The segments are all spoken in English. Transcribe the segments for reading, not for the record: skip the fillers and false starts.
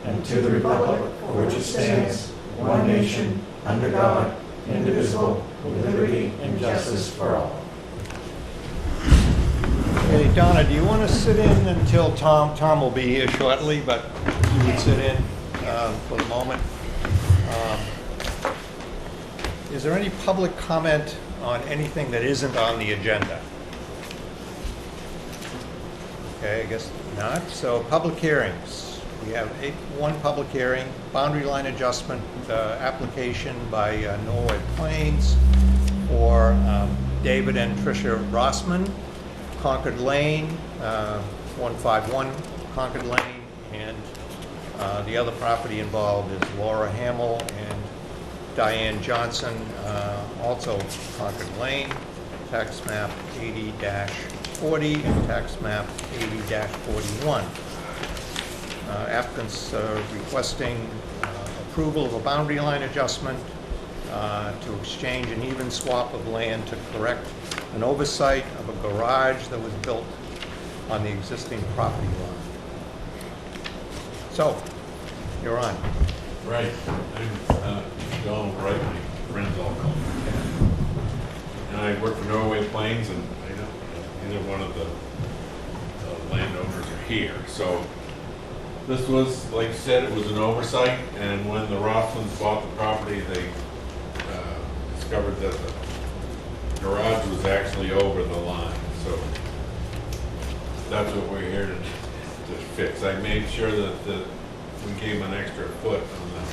and to the republic for which it stands, one nation, under God, indivisible, with liberty and justice for all. Okay, Donna, do you want to sit in until Tom will be here shortly, but you would sit in for the moment. Is there any public comment on anything that isn't on the agenda? Okay, I guess not. So public hearings. We have one public hearing, boundary line adjustment application by Norwood Plains for David and Tricia Rossman, Concord Lane, 151 Concord Lane, and the other property involved is Laura Hamill and Diane Johnson, also Concord Lane, tax map 80-40 and tax map 80-41. Applicants requesting approval of a boundary line adjustment to exchange an even swap of land to correct an oversight of a garage that was built on the existing property line. So, you're on. Right. I'm Donald Wright. My friends all call me Ken. And I work for Norway Plains, and I know neither one of the landowners are here. So this was, like you said, it was an oversight, and when the Rothmans bought the property, they discovered that the garage was actually over the line. So that's what we're here to fix. I made sure that we gave them an extra foot on the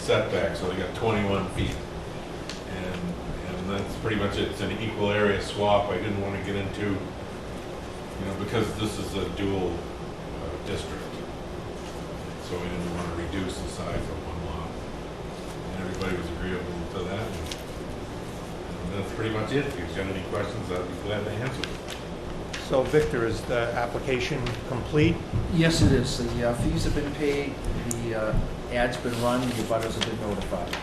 setback, so they got 21 feet. And that's pretty much it. It's an equal area swap. I didn't want to get into, because this is a dual district. So we didn't want to reduce the size of one lot. And everybody was agreeable to that. And that's pretty much it. If you've got any questions, I'd be glad to answer them. So Victor, is the application complete? Yes, it is. The fees have been paid, the ad's been run, the butters have been notified.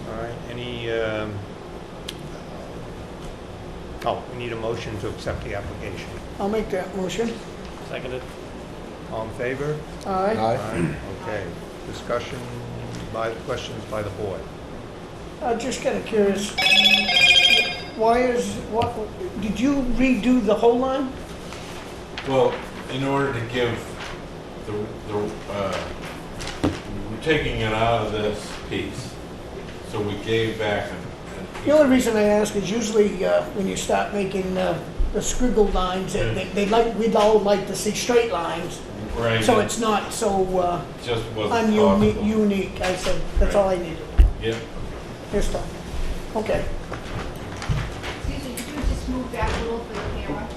All right, any, we need a motion to accept the application. I'll make that motion. Seconded. All in favor? Aye. Aye. Okay, discussion questions by the board. Just kind of curious, did you redo the whole line? Well, in order to give we're taking it out of this piece, so we gave back an The only reason I ask is usually when you start making the scribbled lines, we'd all like to see straight lines. right. So it's not so just wasn't possible. unique. I said, that's all I needed. Yep. Here's fine. Okay. Excuse me, could you just move back a little for the camera?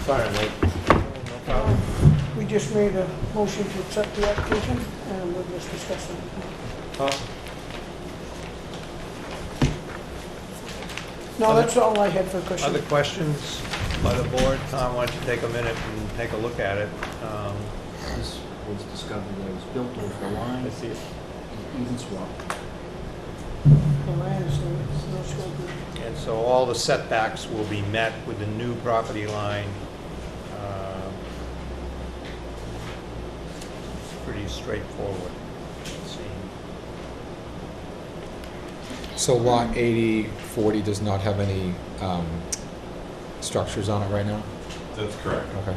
Sorry, I'm late. No problem. We just made a motion to accept the application, and we'll just discuss it. No, that's all I had for questions. Other questions by the board? Tom, why don't you take a minute and take a look at it? This was discovered that it was built over the line. I see it. Even swap. Well, I understand. It's no scope. And so all the setbacks will be met with the new property line. Pretty straightforward, it seems. So lot 8040 does not have any structures on it right now? That's correct. Okay.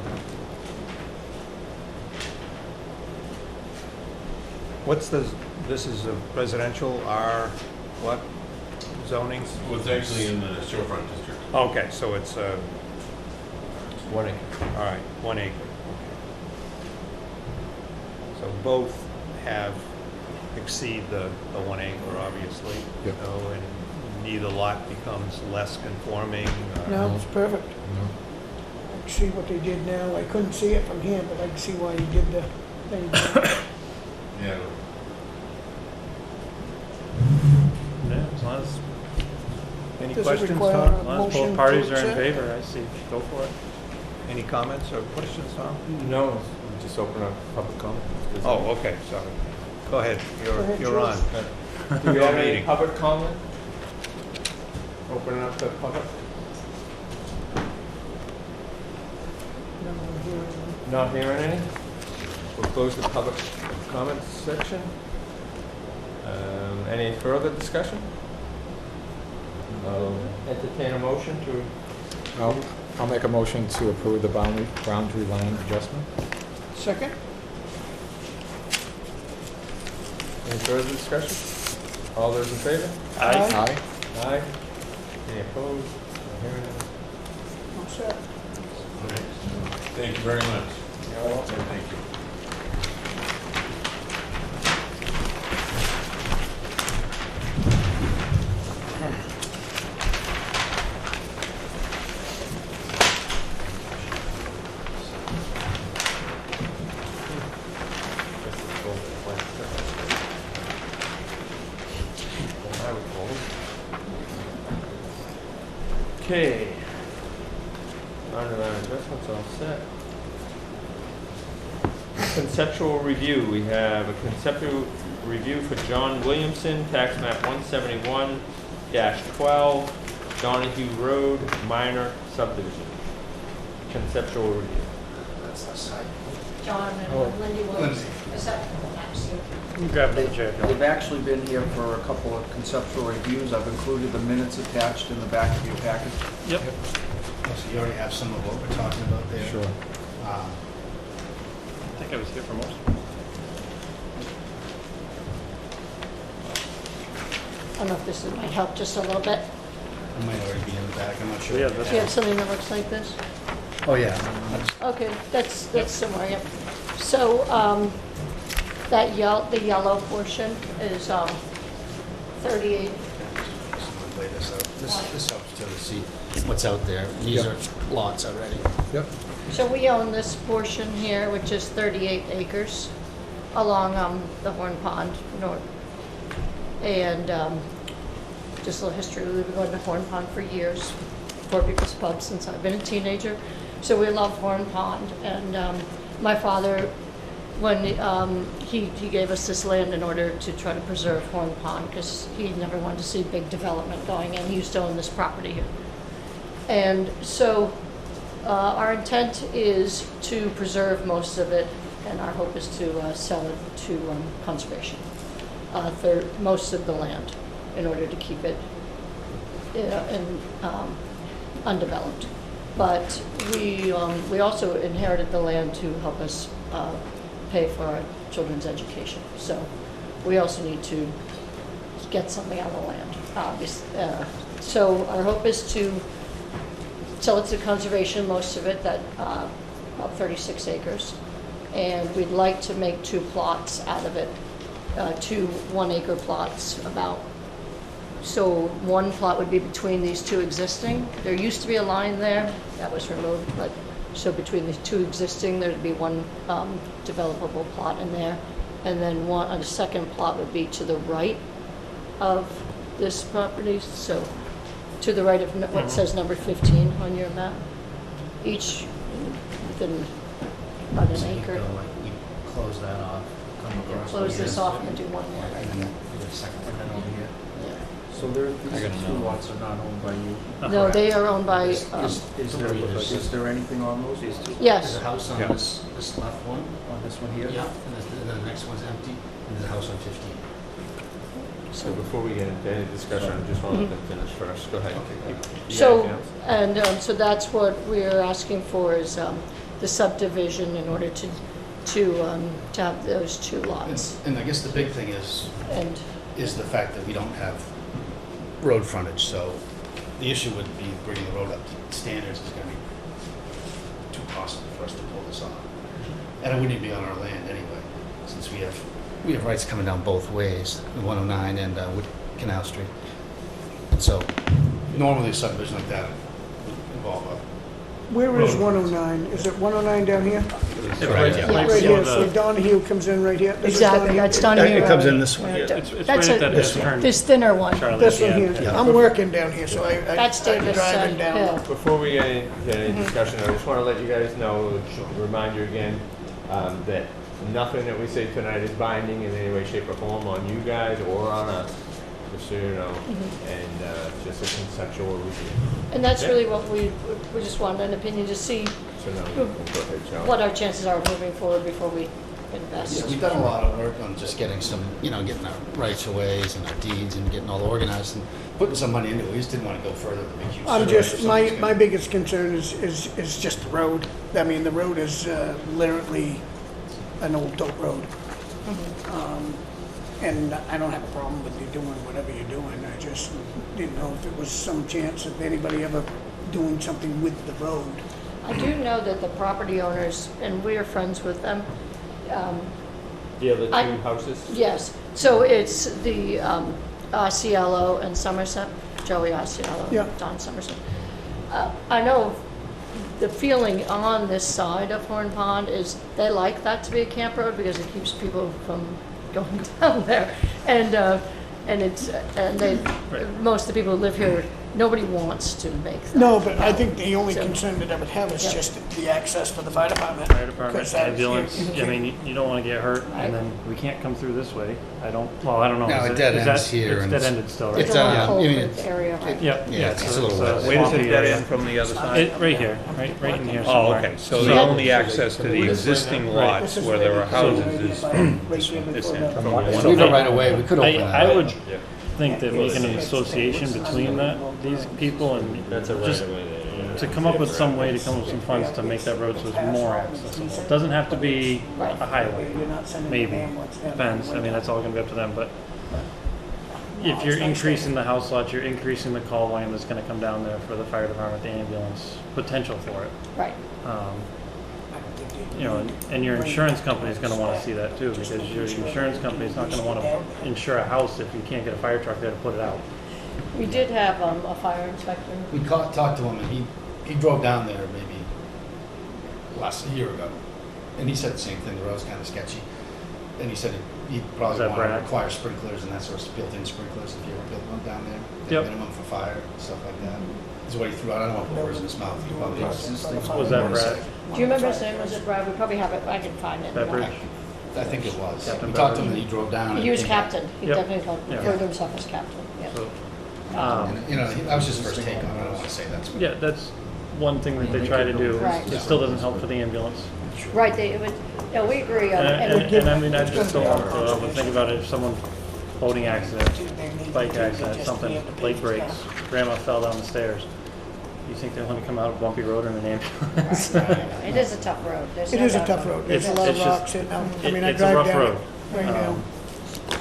This is a residential R, what zonings? Well, it's actually in the shorefront district. Okay, so it's 1 acre. all right, 1 acre. So both exceed the 1 acre, obviously. Yep. So, and neither lot becomes less conforming. No, it's perfect. No. I can see what they did now. I couldn't see it from here, but I can see why he did the thing. Yeah. Yeah, as long as, any Does it questions, require Tom? a As long as motion both parties to are in accept? favor, I see, go for it. Any comments or questions, Tom? No, we just open up public comment. Oh, okay, sorry. Go ahead, Go ahead, you're on. Do we Your have any meeting. public comment? Opening up the public? Not hearing any? We'll close the public comments section. Any further discussion? I'll entertain a motion to, I'll make a motion to approve the boundary line adjustment. Second? any further discussion? All those in favor? Aye. Aye. Aye. Any opposed? Not hearing any? All set. All right. Thank you very much. You're welcome. Thank you. Okay. Boundary line adjustments all set. Conceptual review, we have a conceptual review for John Williamson, tax map 171-12, Donahue Road, minor subdivision. Conceptual review. That's the side. John Oh. and Lindy Williams. Is that They've actually been here for a couple of conceptual reviews. I've included the minutes attached in the back of your package. Yep. So you already have some of what we're talking about there. Sure. Um, I think I was here for most. I don't know if this might help just a little bit. it might already be in the back, I'm not sure. Yeah, Do you have something that looks like this? Oh, yeah. That's- Okay, that's somewhere, yep. So, the yellow portion is 38. just lay this out. This helps to see what's out there. These are lots already. Yep. So we own this portion here, which is 38 acres along the Horn Pond North. And just a little history, we've been going to Horn Pond for years, Four People's Pub since I've been a teenager. So we love Horn Pond. And my father, when he gave us this land in order to try to preserve Horn Pond, because he never wanted to see big development going in. He used to own this property here. And so our intent is to preserve most of it, and our hope is to sell it to conservation, for most of the land, in order to keep it undeveloped. But we also inherited the land to help us pay for our children's education. So we also need to get something out of the land, obviously. So our hope is to sell it to conservation, most of it, that about 36 acres. And we'd like to make 2 plots out of it, 2 1-acre plots about. So one plot would be between these 2 existing. There used to be a line there, that was removed, but so between the 2 existing, there'd be 1 developable plot in there. And then a second plot would be to the right of this property, so to the right of what says number 15 on your map. Each within about an So you acre. go, like, you close that off, come across. Close like this off and do one more right And here. then do a second one then over here. So these 2 lots are not owned by you. No, they are owned by, Is there anything on those? There's yes, a house on Yeah. this left one. On this one here? Yeah, and then the next one's empty, and there's a house on 15. So before we get into any discussion, I just want to let them finish first. Go ahead. Okay. You so, got anything else? and so that's what we're asking for is the subdivision in order to have those 2 lots. And I guess the big thing is And, the fact that we don't have road frontage, so the issue would be bringing the road up to standards is gonna be too costly for us to pull this off. And it wouldn't even be on our land anyway, since we have rights coming down both ways, the 109 and Canal Street. So normally a subdivision like that would involve a Where is 109? Is it 109 down here? Right, yeah. Right here, so Donahue comes in right here. This is exactly, Donahue. that's down here. It comes in this way. That's It's right at that turn. this thinner one. This one here. Yeah. I'm working down here, so That's I'm Davis driving down. Hill. Before we get any discussion, I just want to let you guys know, remind you again, that nothing that we say tonight is binding in any way, shape, or form on you guys or on us. just so you know, and just a conceptual review. And that's Yeah. really what we just wanted an opinion to see So now, go ahead, Joe. what our chances are of moving forward before we invest. Yeah, we've done a lot of work on just getting some, getting our rights of ways and our deeds and getting all organized and putting some money into it. We just didn't want to go further than make use I'm of it. just, Somebody's my gonna- biggest concern is just the road. I mean, the road is literally an old dirt road. And I don't have a problem with you doing whatever you're doing. I just didn't know if there was some chance of anybody ever doing something with the road. I do know that the property owners, and we are friends with them, The other two I- houses? yes. So it's the Osceola and Somerset, Joey Osceola, Yeah. Don Somerset. I know the feeling on this side of Horn Pond is they like that to be a camp road because it keeps people from going down there. And most of the people who live here, nobody wants to make that. No, but I think the only So- concern that I would have is Yeah. just the access for the fire department. Fire department, 'Cause that- ambulance, I mean, you don't wanna get hurt, Right. and then we can't come through this way. I don't know. No, Is it dead is ends that- here It's and dead it's- ended still, right? It's It's a Yeah, little I mean, cold area, right? Yep, Yeah, it's so a little wet. Where does it swampy dead area. end from the other side? Right here, right in here Oh, somewhere. okay, so So the that- only access to the existing lots where there were houses is this end. If we were right away, we could open that I up. would think that making an association between these people and That's a right just of way there. to come up with some way to come up with some funds to make that road so it's more accessible. It doesn't have to be a highway, You're not sending maybe, an ambulance down. depends, I mean, that's all gonna be up to them, but if you're increasing the house lots, you're increasing the call volume that's gonna come down there for the fire department, the ambulance, potential for it. Right. You know, and your insurance company's gonna wanna see that too, because your insurance company's not gonna wanna insure a house if you can't get a fire truck there to put it out. We did have a fire inspector. We talked to him, and he drove down there maybe last year ago, and he said the same thing. The road's kind of sketchy, and he said he'd Is probably that want to Brad? require sprinklers and that sort of built-in sprinklers if you ever built one down there. Yep. Minimum for fire, stuff like that. Is what he threw out. I don't want to put words in his mouth. He probably Was that Brad? Do you remember his name? Was it Brad? We probably have it. I can find it. Beveridge? I think it was. Captain We talked to him, Beveridge. and he drove down. He and was came captain. He Yep. definitely Yeah. referred to himself as captain. Yeah. So, back. And, that was his first take on it. I don't want to say that's. yeah, that's one thing that they try to do. Right. It still doesn't help for the ambulance. Right. It would. Yeah, we agree. And I mean, I just don't want to think about it, if someone, boating accident, bike accident, something, late breaks, grandma fell down the stairs. You think they're going to come out of bumpy road in an ambulance? It is a tough road. There's It no is a doubt tough about road. it. There's a It's- lot of it's just- rocks in them. I mean, I It's a drive rough down road. it right now.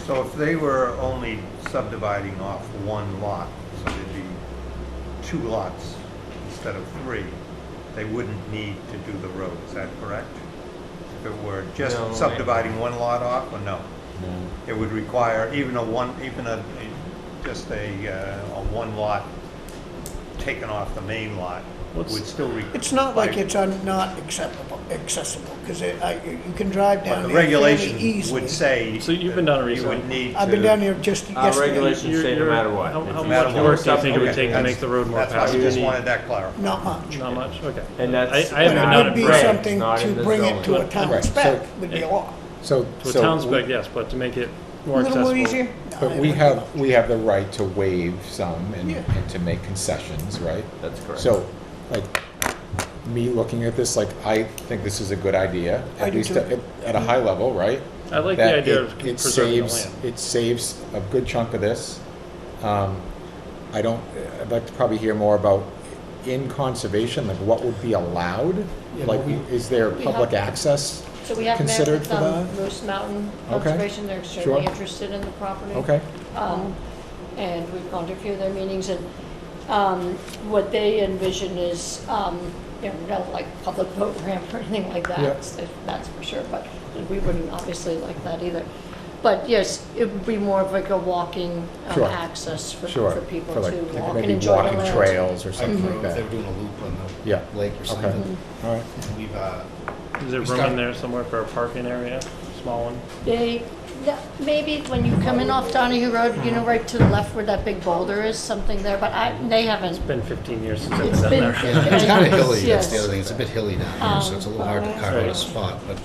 So if they were only subdividing off one lot, so there'd be 2 lots instead of 3, they wouldn't need to do the road, is that correct? If it were just No, subdividing one lot off, or no? No. It would require just a one lot taken off the main lot What's- would still require. It's not like it's not accessible, because you can drive But down the there fairly regulation easily. would say. So you've been down that it you would recently? need to. I've been down there just Our yesterday. regulations say no matter what. How If much you matter work what. do you think it would Okay, take to that's- make the road more That's why I passable? just wanted that clarified. Not much. Not much, okay. And that's- I haven't But been it down would it be for a something not in to the bring zone. it to a town Right, spec, so- would be a lot. So, To a so town spec, yes, but to make it A more little accessible. more easier? But we have the right to waive some and, Yeah. and to make concessions, right? That's correct. So, like, me looking at this, like, I think this is a good idea, I at do least too. at a high level, right? I like the That idea of it preserving the saves, land. it saves a good chunk of this. I'd like to probably hear more about, in conservation, like, what would be allowed? Yeah, Like, but is there We public have- access? So we have met Considered with for that? Moose Mountain Okay. Conservation. They're extremely Sure. interested in the property. Okay, And we've gone to a few of their meetings, and what they envision is, no like public boat ramp or anything like that. Yeah. That's for sure, but we wouldn't obviously like that either. But yes, it would be more of like a walking Sure. access for sure. people For to like walk and maybe enjoy the walking land. trails or Like something if like they that. were doing a loop on the Yeah. lake or Okay, something. all right. We've, Is there we room start- in there somewhere for a parking area, small one? Maybe when you come in off Donahue Road, right to the left where that big boulder is, something there, but they haven't. It's been 15 years since I've It's been down been- there. yeah, it's kind of hilly, that's the Yes. other thing. It's a bit hilly down here, so it's a little hard to carve out a spot, but,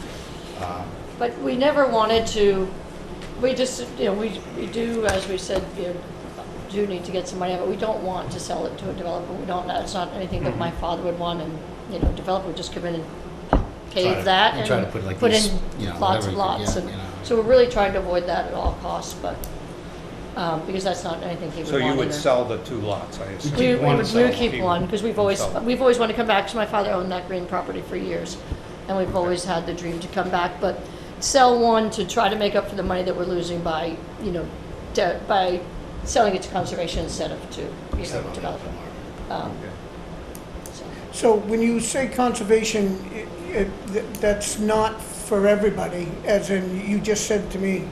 But we never wanted to, we just, we do, as we said, do need to get some money out of it. We don't want to sell it to a developer. We don't, it's not anything that my father would want, and, you know, developer would just come in and pave that and try to put like put these, in you know, lots whatever and you could lots. get, And you know. so we're really trying to avoid that at all costs, but, because that's not anything he would So want you would either. sell the 2 lots, I assume? We one would sell. keep one, because we've always wanted to come back, because my father owned that green property for years. And we've always had the dream to come back, but sell one to try to make up for the money that we're losing by, you know, by selling it to conservation instead of to, you Instead know, of development. So, So when you say conservation, that's not for everybody, as in, you just said to me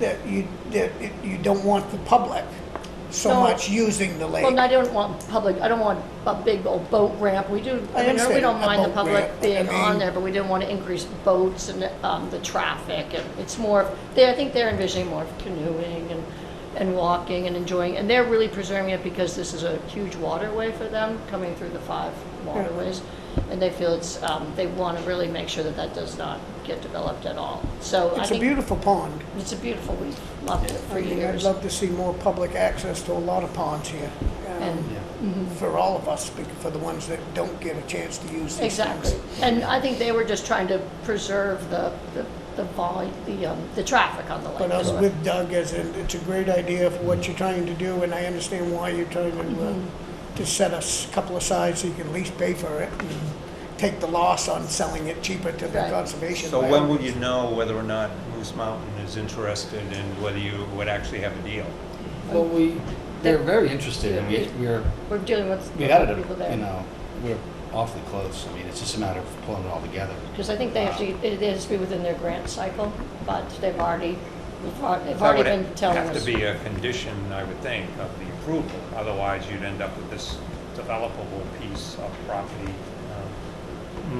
that you don't want the public so No. much using the lake. Well, I don't want public, I don't want a big old boat ramp. We do, I we understand don't a mind the boat public ramp, being I mean- on there, but we didn't want to increase boats and the traffic. And it's more, I think they're envisioning more of canoeing and walking and enjoying. And they're really preserving it because this is a huge waterway for them, coming through the 5 waterways. And they feel it's, they want to really make sure that that does not get developed at all. So I It's a think beautiful pond. it's a beautiful, we've loved it for I mean, I'd years. love to see more public access to a lot of ponds here. And For all of us, for the ones that don't get a chance to use these exactly. things. And I think they were just trying to preserve the traffic on the lake. But I was is what- with Doug, as in, it's a great idea for what you're trying to do, and I understand why you're trying to set us a couple aside so you can at least pay for it and take the loss on selling it cheaper to the Right. conservation. So when will you know whether or not Moose Mountain is interested and whether you would actually have a deal? Well, they're very interested, and We're dealing with we had it, people there. you know, we're awfully close. I mean, it's just a matter of pulling it all together. Because I think they have to, it has to be within their grant cycle, but they've already That been would telling have us. to be a condition, I would think, of the approval. Otherwise, you'd end up with this developable piece of property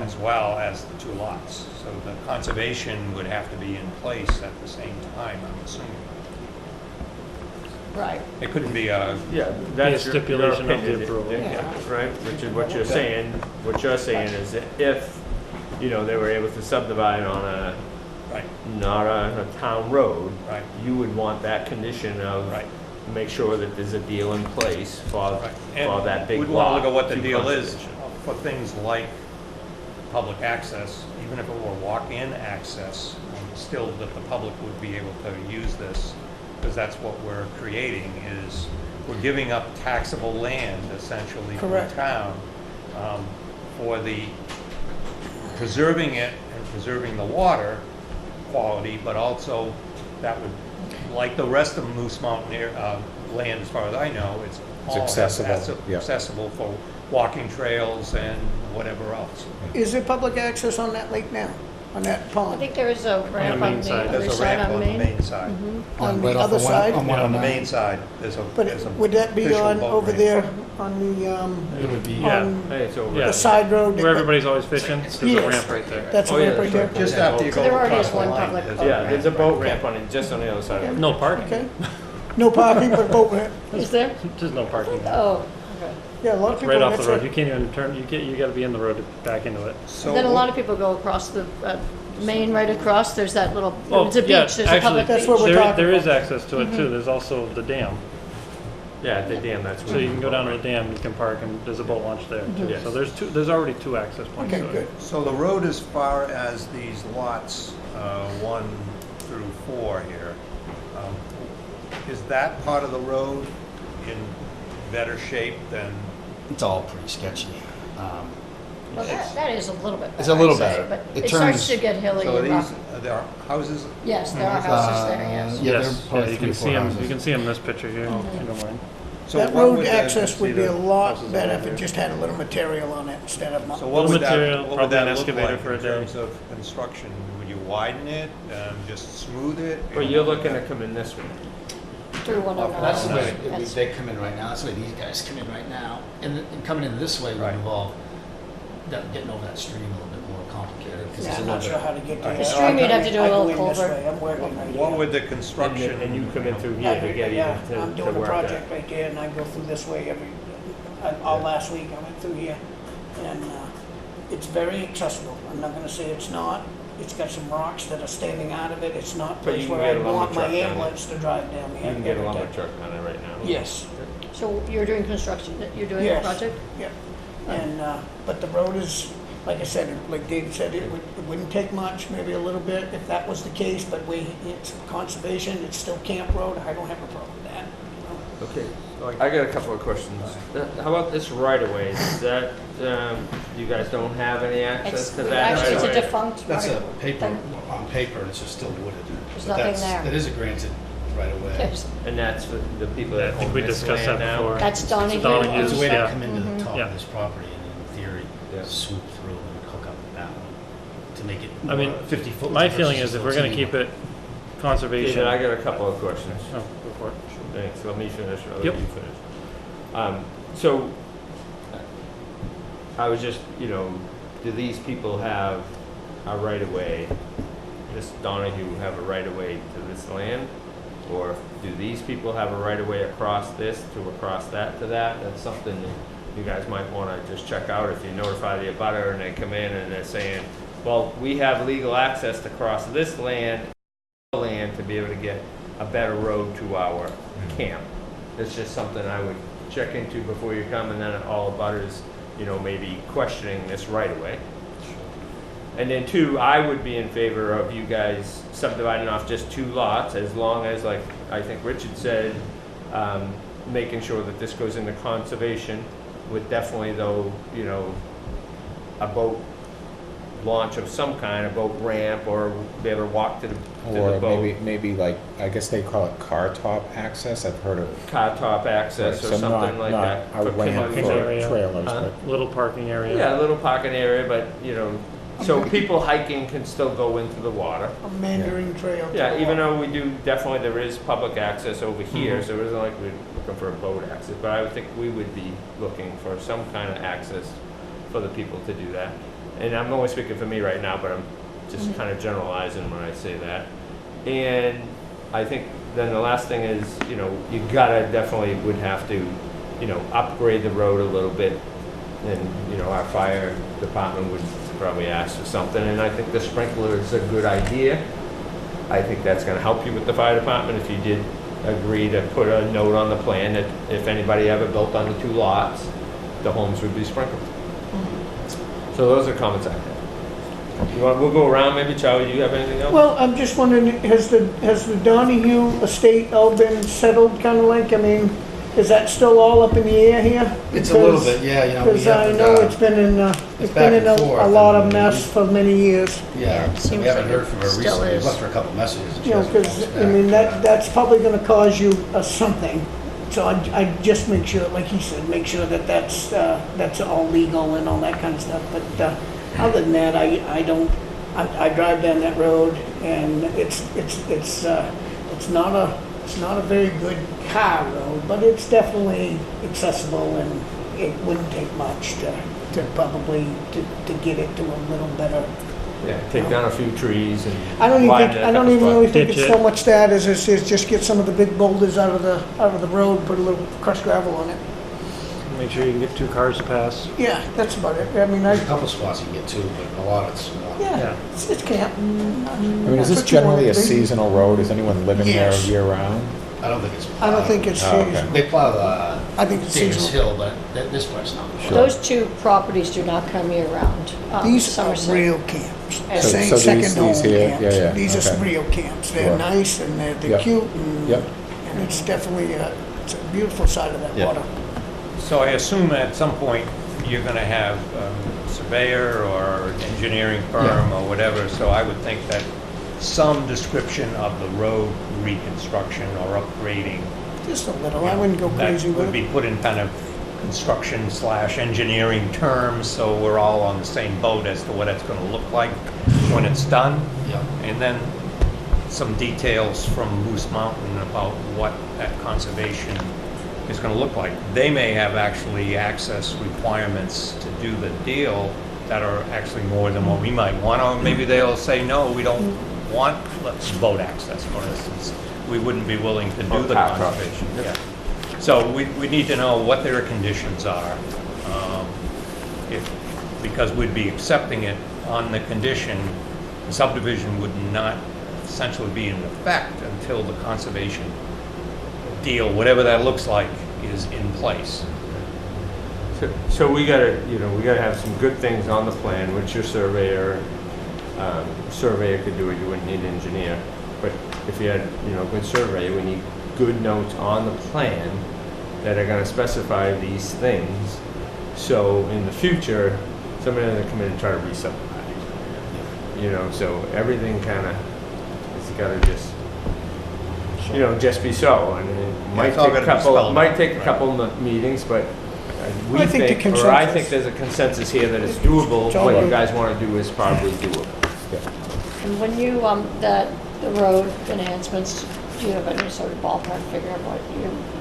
as well as the 2 lots. So the conservation would have to be in place at the same time, I'm assuming. Right. It couldn't be a, Yeah, that's your stipulation of the opinion, approval. Right, Richard, what you're saying is that if, you know, they were able to subdivide on right, not a town road, right, you would want that condition of right. make sure that there's a deal in place for Right. And for that big lot. we'd want to look at what the to deal is conservation. for things like public access, even if it were walk-in access, still that the public would be able to use this, because that's what we're creating, is we're giving up taxable land essentially for the Correct. town for the preserving it and preserving the water quality, but also that would, like the rest of Moose Mountain land, as far as I know, it's all accessible, yeah. accessible for walking trails and whatever else. Is there public access on that lake now, on that I pond? think there is a ramp main on the side. other There's a side ramp on on the Main. main side. On the right off other of one- side? on Yeah, on the 109. main side, there's But a would that be official on, boat over ramp. there, on the, It would be, Yeah. on Hey, it's over. Yeah. the side road? Where everybody's always fishing, there's a Yes. ramp right there. That's a Oh, yeah, ramp right that's there? Just after you So go there already across is the one line. public there's boat Yeah, there's a boat right ramp on it, just on the other side of it. No parking. Okay. No parking, but boat ramp. Is there? There's no parking. Oh, okay. Yeah, a lot of people. Right off the that's road. what- You can't even turn, you gotta be in the road to back into it. So Then a lot of people go across the Main right across, there's that little, Oh, it's a yeah, beach, there's a actually, public That's beach. what we're There, talking there is about. access to it too. There's also the dam. Yeah, the dam, that's where. So you can go down to the dam, you can park, and there's a boat launch there too. Yes. So there's already 2 access points Okay, to it. good. So the road as far as these lots, 1 through 4 here, is that part of the road in better shape than, it's all pretty sketchy. Well, that is a little bit It's better, a little I'd say, better. but It it starts turns- to get hilly so are and these, rough. are there houses? Yes, there are houses there, yes. Yeah, Yes, they're probably you 3 or can 4 see them, houses. you can see them in this picture here, if you don't mind. So That what road would the- access would see be a the lot houses better over if it there. just had a little material on it instead of. So what Little would that, material, what would probably an that look excavator like for a in day. terms of construction? Would you widen it, just smooth it? Or you're looking to come in this way. Through 109. That's the way That's- they come in right now. That's the way these guys come in right now. And coming in this way would Right. involve getting over that stream a little bit more complicated. 'Cause Yeah, it's a I'm little not sure bit- how to get The there. stream you'd have to do a I go little in this culvert. way. I'm working right What here. would the construction? And you come in through Yeah, here to get yeah, even I'm to doing a work project that. right there, and I go through this way all last week, I went through here, and it's very accessible. I'm not gonna say it's not, it's got some rocks that are standing out of it. It's not a But place you can where I get a lumber want my truck down it. ambulance to drive down You there. can get a every lumber day. truck on it right now. Yes, So you're doing construction, you're doing a Yes. project? yeah. And, but the road is, like I said, like David said, it wouldn't take much, maybe a little bit if that was the case, but it's conservation, it's still camp road, I don't have a problem with that. Okay, I got a couple of questions. How about this right of way? Is that, you guys don't have any access to that Actually, right it's of a way? defunct That's a right. paper, on paper, and it's just still wooded. There's But nothing that's- there. That is a granted right away. Yes. And that's for the people I that think own we this discussed land that now? before. That's Donahue. Donahue. It's a way to Yeah. come into the top Yeah. of this property and in theory, Yeah. swoop through and hook up that one to make it I mean, 50 foot. My feeling is if we're gonna keep it conservation. David, I got a couple of questions. Oh, go for it. Thanks, let me finish, I'll let Yep. you finish. So, I was just, do these people have a right of way, this Donahue have a right of way to this land? Or do these people have a right of way across this to across that to that? That's something that you guys might wanna just check out if you notify the abutter and they come in and they're saying, well, we have legal access to cross this land to be able to get a better road to our camp. It's just something I would check into before you come, and then all abutters, maybe questioning this right away. And then two, I would be in favor of you guys subdividing off just 2 lots, as long as, like I think Richard said, making sure that this goes into conservation with definitely though, a boat launch of some kind, a boat ramp, or be able to walk to the Or boat. maybe like, I guess they call it car top access, I've heard of. Car top access or So something like that. Not a for ramp canoes. for area. trailers, Huh? but. Little parking area. Yeah, a little pocket area, but, so people hiking can still go into the water. A meandering trail. to Yeah, the even water. though we do, definitely there is public access over here, so it isn't like we're looking for a boat access, but I would think we would be looking for some kind of access for the people to do that. And I'm only speaking for me right now, but I'm just kind of generalizing when I say that. And I think then the last thing is, you gotta definitely would have to, upgrade the road a little bit. And, our fire department would probably ask for something, and I think the sprinkler is a good idea. I think that's gonna help you with the fire department if you did agree to put a note on the plan that if anybody ever built on the 2 lots, the homes would be sprinkled. So those are comments I have. We'll go around, maybe Charlie, do you have anything else? Well, I'm just wondering, has the Donahue estate all been settled, kind of like, I mean, is that still all up in the air here? It's a little bit, yeah, we Because I haven't, know it's been in, it's back been in and a forth, lot of and mess for many years. Yeah, it we seems haven't like heard it from her still recently. We've is. left her a couple messages. and she You know, hasn't called us because, I mean, back. that's probably gonna cause you something. So I just make sure, like he said, make sure that that's all legal and all that kind of stuff. But other than that, I don't, I drive down that road and it's not a very good car road, but it's definitely accessible and it wouldn't take much to probably to get it to a little better. Yeah, take down a few trees and I don't widen it a even couple really spots. think it's Ditch so it. much that as it is just get some of the big boulders out of the road, put a little crushed gravel on it. Make sure you can get 2 cars to pass. Yeah, that's about it. I mean, There's a couple spots you can get to, but a lot of it's not. yeah, Yeah. it's camp. I mean, is That's this what you generally a want it to be. seasonal road? Is anyone living there Yes. year round? I don't think it's. I don't think it's Oh, okay. seasonal. They plow I think it's Davis seasonal. Hill, but this part's not. Sure. Those 2 properties do not come year round. These are Somerset. real camps. So- Saying so second these home here, camps. yeah, yeah, These are okay. real camps. They're Sure. nice and they're Yep. cute and, Yep. and it's definitely it's a beautiful side of that Yeah. water. So I assume at some point you're going to have a surveyor or an engineering firm or whatever, so I would think that some description of the road reconstruction or upgrading. Just a little. I wouldn't go crazy That with would it. be put in kind of construction/engineering terms, so we're all on the same boat as to what it's going to look like when it's done. Yeah. And then some details from Moose Mountain about what that conservation is going to look like. They may have actually access requirements to do the deal that are actually more than what we might want, or maybe they'll say, no, we don't want boat access, for instance. We wouldn't be willing to do the car truck. conservation. Yeah. So we need to know what their conditions are, because we'd be accepting it on the condition subdivision would not essentially be in effect until the conservation deal, whatever that looks like, is in place. So we gotta, we gotta have some good things on the plan, which your surveyor could do it, you wouldn't need an engineer. But if you had, a good surveyor, we need good notes on the plan that are gonna specify these things. So in the future, somebody doesn't come in and try to re-subdivide. So everything kinda, it's gotta just, just be so. I mean, it might it's all take a gotta be couple, spelled might out, take a right. couple of meetings, but we I think the think, or I consensus- think there's a consensus here that it's doable. It's all What you good. guys wanna do is probably doable. And when you, the road enhancements, do you have any sort of ballpark figure of what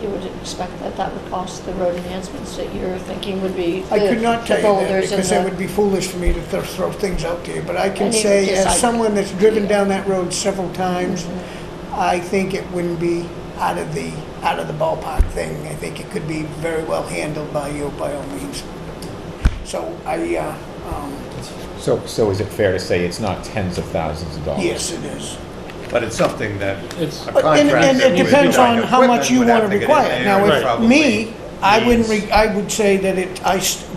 you would expect that would cost, the road enhancements that you're thinking would be? I could not tell the you that boulders and because that the- would be foolish for me to throw things out to you. But I can And you say, decide- as someone that's driven down that road several times, I think it wouldn't be out of the ballpark thing. I think it could be very well handled by you, by all means. So So is it fair to say it's not tens of thousands of dollars? yes, it is. But it's something that It's, a But- contractor and it with depends kind on of how much equipment you would want have to get in require. there Now, and if probably me, I needs- I would say that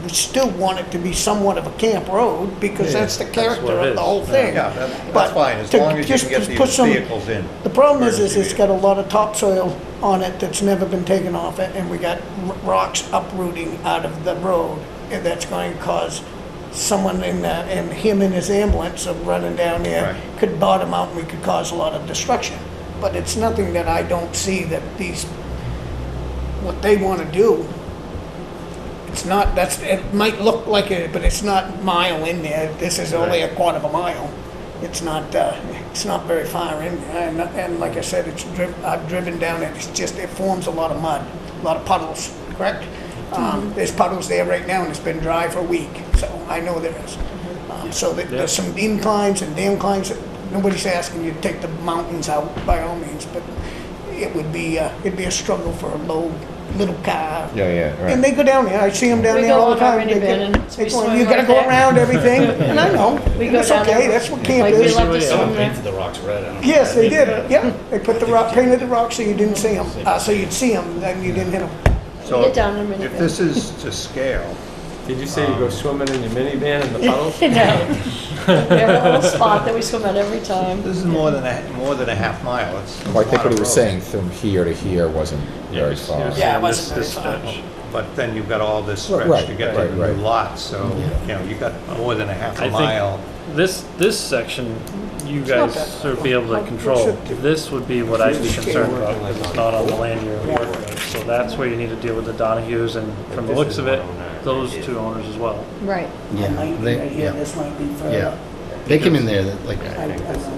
would still want it to be somewhat of a camp road because Yeah, that's the that's character what it of the is. whole thing. Yeah, that's But fine, as to long as you just can get to the put some- vehicles in. The problem is Emergency it's got a lot of topsoil on it that's never been taken off it, and we got rocks uprooting out of the road, and that's going to cause someone and him in his ambulance of running down there Right. could bottom out, and we could cause a lot of destruction. But it's nothing that I don't see that what they want to do. It's not, it might look like it, but it's not mile in there. This is only a quarter of a mile. It's not very far in there. And like I said, I've driven down it. It forms a lot of mud, a lot of puddles, correct? There's puddles there right now and it's been dry for a week, so I know there is. So there's some inclines and downclines. Nobody's asking you to take the mountains out by all means, but it'd be a struggle for a little car. Yeah, right. And they go down there. I see them down We there go all the on our time. minivan and we You swim gotta right go there. around everything, and I know. We And go it's down okay. there. That's what camp Like we is. love to Someone swim there. painted the rocks red. I don't know. Yes, they did. Yeah, they put painted the rocks so you didn't see them. So you'd see them, then you didn't hit them. So Get down in a if minivan. this is to scale, Did you say you go swimming in your minivan in the puddles? No. We have a little spot that we swim at every time. this is more than a half mile. It's a Well, I think lot what he of was roads. saying from here to here wasn't very he far. was Yeah, it saying wasn't this very far. stretch. But then you've got all this stretch Right, to get to right, the right. new lot, so, you've got more than a half I a think mile. this section, you not guys that sort of be able to control. This would be what I'd be concerned about, because it's not on the land you're working with. So that's where you need to deal with the Donahues, and from the looks of it, those two owners as well. Right. Yeah, yeah, This might be yeah. They came in there, like,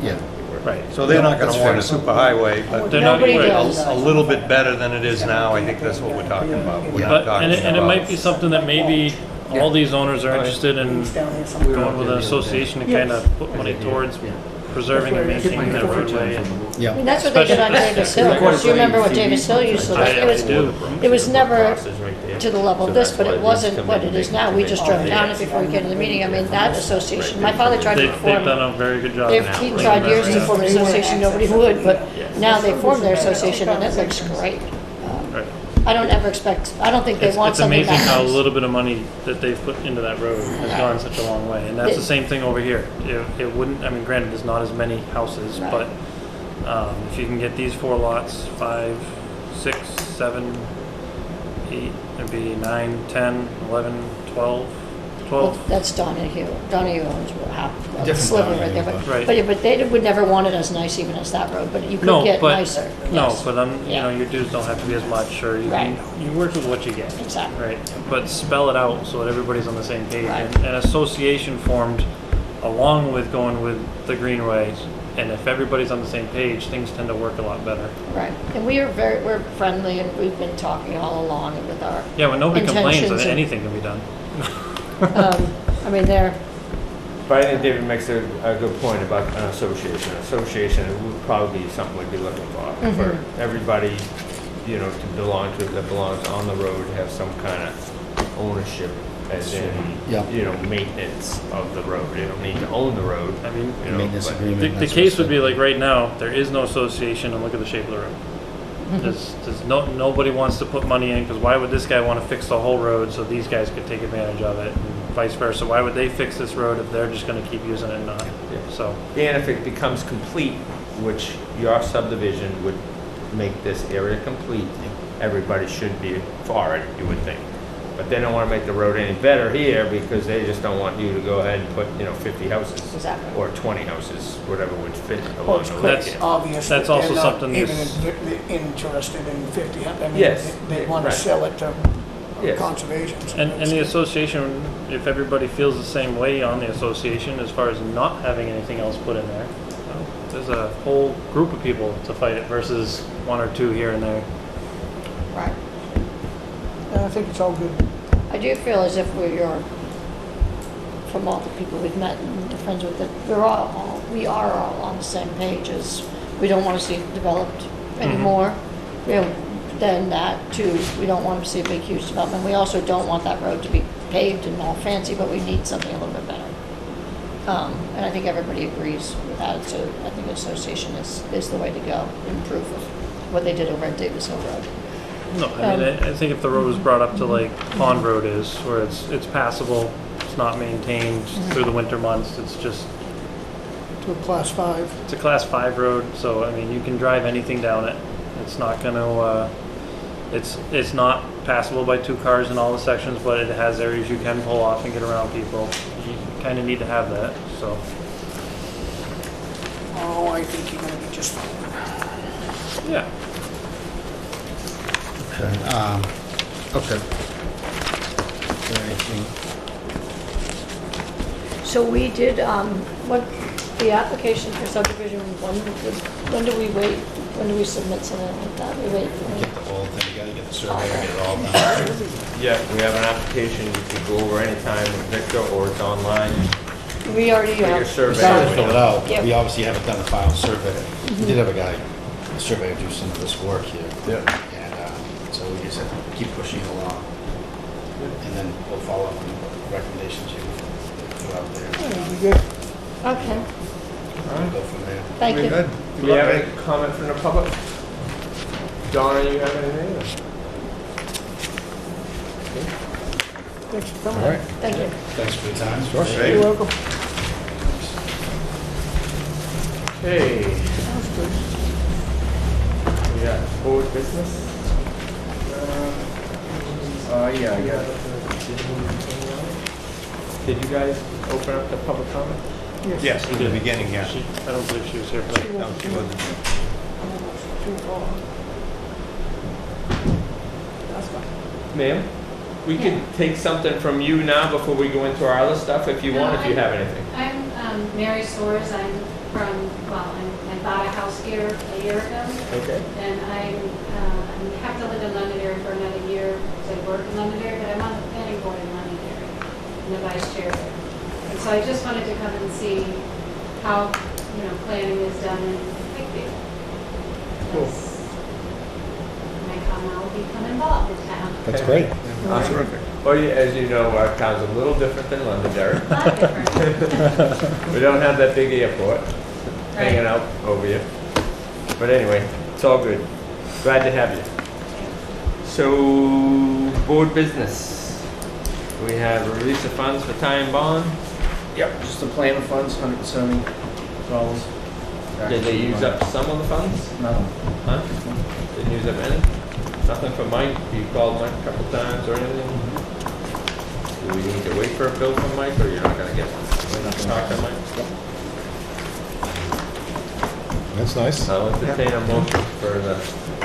yeah. Right. So they're not gonna That's want a fair. superhighway, but They're not, Nobody right. does. a little bit better than it is now, I think that's what we're talking about. We're not But, and talking it might about, be something that maybe all these owners are interested in going with an association to kind of put money towards preserving and maintaining their roadway. And I Yeah. mean, that's what they did on Davis Hill. Do you remember what Davis Hill used to look like? I do. It was never to the level of this, but it wasn't what it is now. We just drove down it before we came to the meeting. I mean, that association, my father tried to They've form. done a very good job. He tried years to form an association, nobody would, but now they formed their association and it looks great. Right. I don't think they want It's something amazing that how nice. little bit of money that they've put into that road has gone such a long way. And that's the same thing over here. It wouldn't, I mean, granted, there's not as many houses, Right. but if you can get these 4 lots, 5, 6, 7, 8, it'd be 9, 10, 11, 12, Well, 12. that's Donahue. Donahue owns half, a Different sliver right Donahue, there. Right. But they would never want it as nice even as that road, but you could No, get but, nicer. no, Yes. but Yeah. your dues don't have to be as much, or you Right. you work with what you get. Exactly. Right, but spell it out so that everybody's on the same page. Right. And an association formed along with going with the greenways, and if everybody's on the same page, things tend to work a lot better. Right, and we're friendly, and we've been talking all along with our, Yeah, when nobody complains, Intentions then and- anything can be done. I mean, they're, But I think David makes a good point about an association. An association would probably be something we'd be looking for everybody, to belong to, that belongs on the road, have some kind of ownership as in, Yeah. maintenance of the road. You don't need to own the road. I mean, Maintenance but- agreement. the that's case what's would be said. like right now, there is no association and look at the shape of the road. Nobody wants to put money in, because why would this guy want to fix the whole road so these guys could take advantage of it, and vice versa? Why would they fix this road if they're just gonna keep using it and not? Yeah. So, And if it becomes complete, which your subdivision would make this area complete, everybody should be for it, you would think. But they don't want to make the road any better here because they just don't want you to go ahead and put, 50 houses. Exactly. Or 20 houses, whatever would fit Well, along it's the quite way. That's- obvious that's that also they're not something even this- interested in 50. I mean, Yes, they want right. to sell it to Yes. conservation. and the association, if everybody feels the same way on the association as far as not having anything else put in there, well, there's a whole group of people to fight it versus one or two here and there. Right. And I think it's all good. I do feel as if from all the people we've met and are friends with, that we are all on the same page as we don't want to see it developed anymore. Then that too, we don't want to see a big huge development. We also don't want that road to be paved and all fancy, but we need something a little bit better. And I think everybody agrees with that. So I think association is the way to go in proof of what they did over at Davis Hill Road. No, I mean, I think if the road was brought up to like Pond Road is, where it's passable, it's not maintained through the winter months, it's just, To a class 5. it's a class 5 road, so I mean, you can drive anything down it. It's not gonna, it's not passable by 2 cars in all the sections, but it has areas you can pull off and get around people. You kind of need to have that, so. Oh, I think you're going to be just fine. Yeah. Okay. Okay. Is there anything? So we did, the application for subdivision, when do we wait? When do we submit something like that? We wait. Get the whole thing together, get the survey, get it all done. Yeah, we have an application you can go over anytime with Victor, or it's online. We already, Get your We survey. started to fill it out, Yep. but we obviously haven't done the final survey. We did have a guy, a surveyor, do some of this work here. Yeah. And so we just have to keep pushing it along. And then we'll follow up on the recommendations you put out there. That'll be good. okay, We'll go from there. thank We you. good? Do we have any comment from the public? Donna, you have anything? Thanks for coming. All right. Thank you. Thanks for your time. You're welcome. Okay, Sounds good. we got board business. Yeah, I got it. Did you guys open up the public comment? Yes, in the beginning, yeah. I don't believe she was here for that. No, she wasn't. Too far. Ma'am, we could take something from you now before we go into our other stuff if you want, if you have anything. I'm Mary Soares. I bought a house here a year ago, Okay. and I have to live in Londonderry for another year because I work in Londonderry, but I'm on the planning board in Londonderry, and the vice chair there. And so I just wanted to come and see how, planning is done in Hickville. Cool. When I come, I'll become involved in town. That's great. Terrific. Well, as you know, our town's a little different than Londonderry. A lot different. We don't have that big airport hanging out over you. But anyway, it's all good. Glad to have you. So, board business. We have a release of funds for tie and bond. Yep, just the planning funds, $170. Did they use up some of the funds? No. Huh? Didn't use up any? Nothing for Mike? You called Mike a couple times or anything? Do we need to wait for a bill from Mike, or you're not gonna get one? We're not gonna talk to Mike? That's nice. I'll entertain a motion for the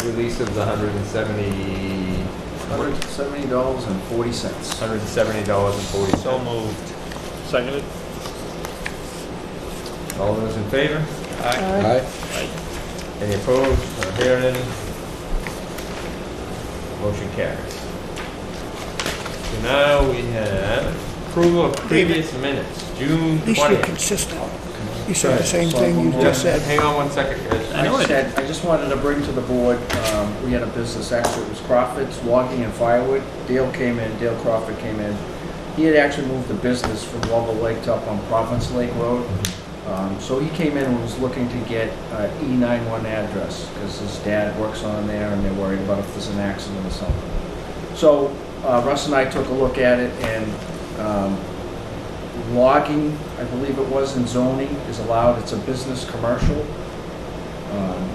release of the $170. $170.40. $170.40. So moved. Seconded? All those in favor? Aye. All right. Any opposed? Not hearing any. Motion carries. So now we have approval of previous minutes, June At least you're 20th. consistent. You said the same thing you just said. Hang on one second, guys. I know it. I just wanted to bring to the board, we had a business, actually, it was Crawford's Logging and Firewood. Dale Crawford came in. he had actually moved the business from Lumber Lake to up on Province Lake Road. So he came in and was looking to get an E91 address, because his dad works on there, and they're worried about if there's an accident or something. So Russ and I took a look at it, and logging, I believe it was, in zoning is allowed. It's a business commercial.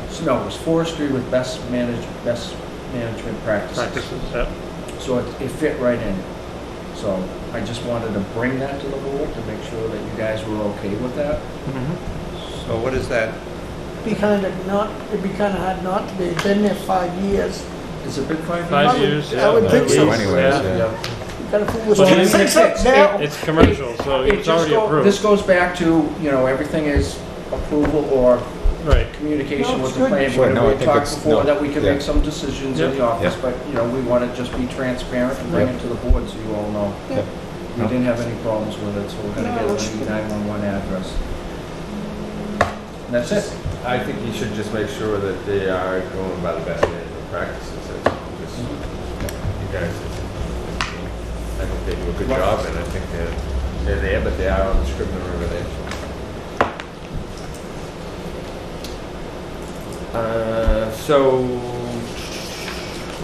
So no, it was forestry with best management practices. Yep. So it fit right in. So I just wanted to bring that to the board to make sure that you guys were okay with that. So what is that? It'd be kind of hard not to be. It's been there 5 years. Has it been 5 years? 5 years. I would think so. Anyways, yeah. You gotta fool with But something. it's- Fix it now. It's commercial, so It it's just already approved. This goes back to, everything is approval or Right. communication No, with it's the good. planning Sure, board. no, I We think talked it's- before no, that we could yeah. make some decisions in Yep. the office, Yeah. but, we want to just be transparent and bring Yep. it to the board so you all know. Yep. We didn't have any problems with it, so we're gonna No, get it's an good. E911 address. And that's it. I think you should just make sure that they are going by the best management practices. That's all. Just, you guys, I think they do a good job, and I think they're there, but they are on the Scrivener River there. So,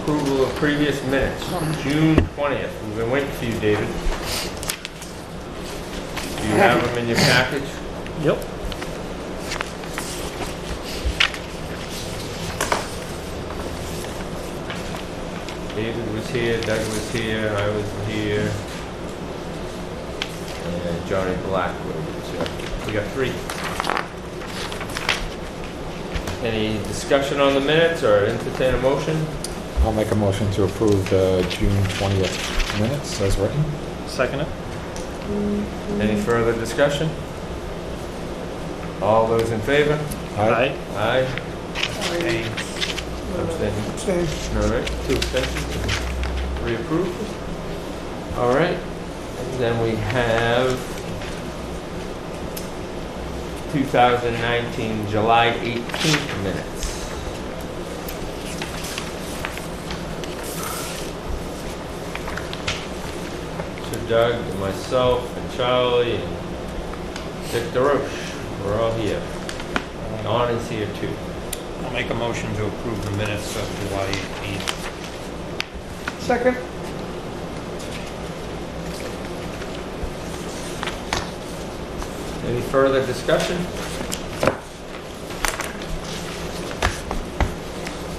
approval of previous minutes, June 20th. We've been waiting for you, David. Do you have them in your package? Yep. David was here, Doug was here, I was here, and Johnny Blackwood was here. We got 3. Any discussion on the minutes or entertain a motion? I'll make a motion to approve the June 20th minutes as written. Second it. Any further discussion? All those in favor? Aye. Aye. Abstaining. Abstain. All right, 2 abstentions. Reapproved. All right, and then we have 2019 July 18th minutes. So Doug and myself and Charlie and Dick DeRoche, we're all here. Don is here too. I'll make a motion to approve the minutes of July 18th. Second. Any further discussion?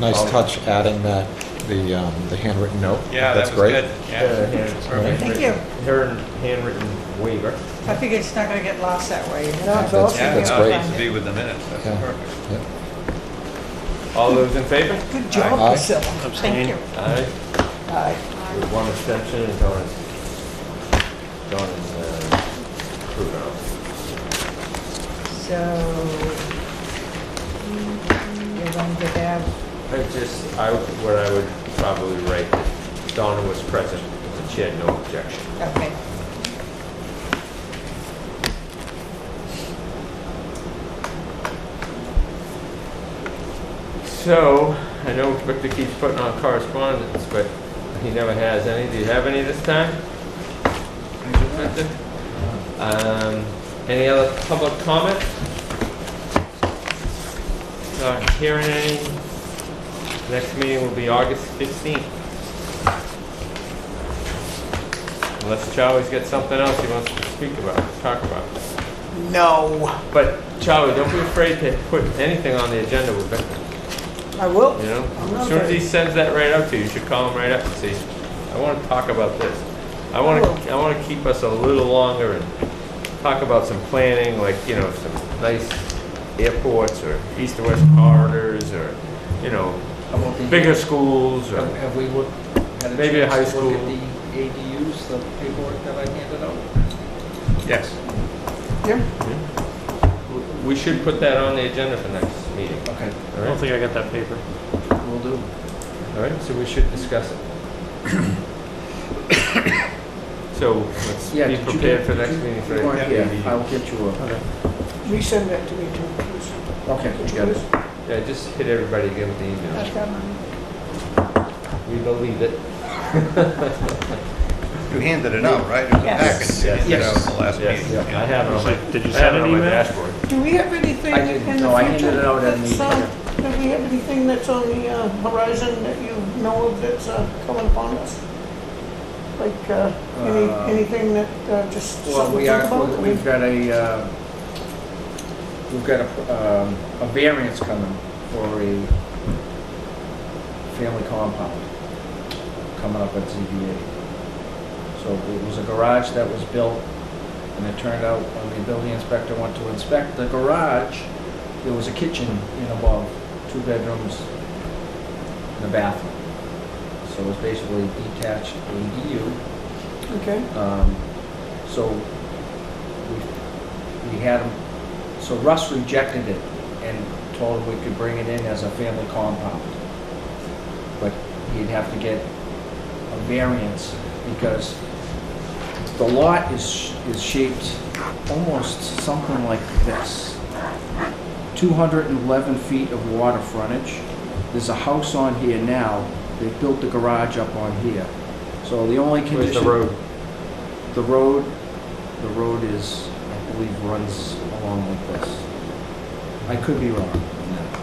Nice touch adding that, the handwritten note. Yeah, That's that was great. good. Yeah. Perfect. Thank you. Her handwritten waiver. I figure it's not gonna get lost that way. No, it's That's- awesome. Yeah, That's no, it great. needs to be with the minutes. That's Yeah. perfect. Yep. All those in favor? Good job, Aye. Priscilla. Abstain. Thank you. Aye. Aye. With 1 abstention and Don is approved of. So, you're going to have, What I would probably write, that Donna was present, and she had no objection. okay. So, I know Victor keeps putting on correspondence, but he never has any. Do you have any this time? Victor? Any other public comment? Not hearing any. Next meeting will be August 15th. Unless Charlie's got something else he wants to speak about, talk about. No. But Charlie, don't be afraid to put anything on the agenda with Victor. I will. You know, I'm not as soon as he afraid. sends that right out to you, you should call him right up and say, I want to talk about this. I want to keep us a little longer and talk about some planning, like, some nice airports or east or west corridors or, How about the- bigger schools or, Have we had a Maybe a chance high to school. look at the ADUs, the paperwork that I handed out? Yes. Yeah. we should put that on the agenda for next meeting. Okay, All I don't right? think I got that paper. will do. All right, so we should discuss it. So let's Yeah, be did you prepared get- for next meeting for You want- the Yeah, I'll get you a, Okay. Resend that to me too, please. okay, Would you got it. please? Yeah, just hit everybody again with the email. That's got mine. We believe it. You handed it out, right? It was a Yes. packet. You handed it out Yes. at the last Yes, meeting. I have it on my, Did you I have send it an on my email? dashboard. Do we have anything I in didn't. the future? No, I handed it out at a that's, meeting. Do we have anything that's on the horizon that you know of that's coming upon us? Like, anything that, just Well, something we to are, think about? we've got a variance coming for a family compound coming up at ZBA. So it was a garage that was built, and it turned out when the building inspector went to inspect the garage, there was a kitchen in above, 2 bedrooms, and a bathroom. So it was basically a detached ADU. Okay, So we had him, so Russ rejected it and told him we could bring it in as a family compound. But he'd have to get a variance because the lot is shaped almost something like this. 211 feet of water frontage. There's a house on here now. They built the garage up on here. So the only condition... Where's the road? The road is, I believe, runs along like this. I could be wrong on that.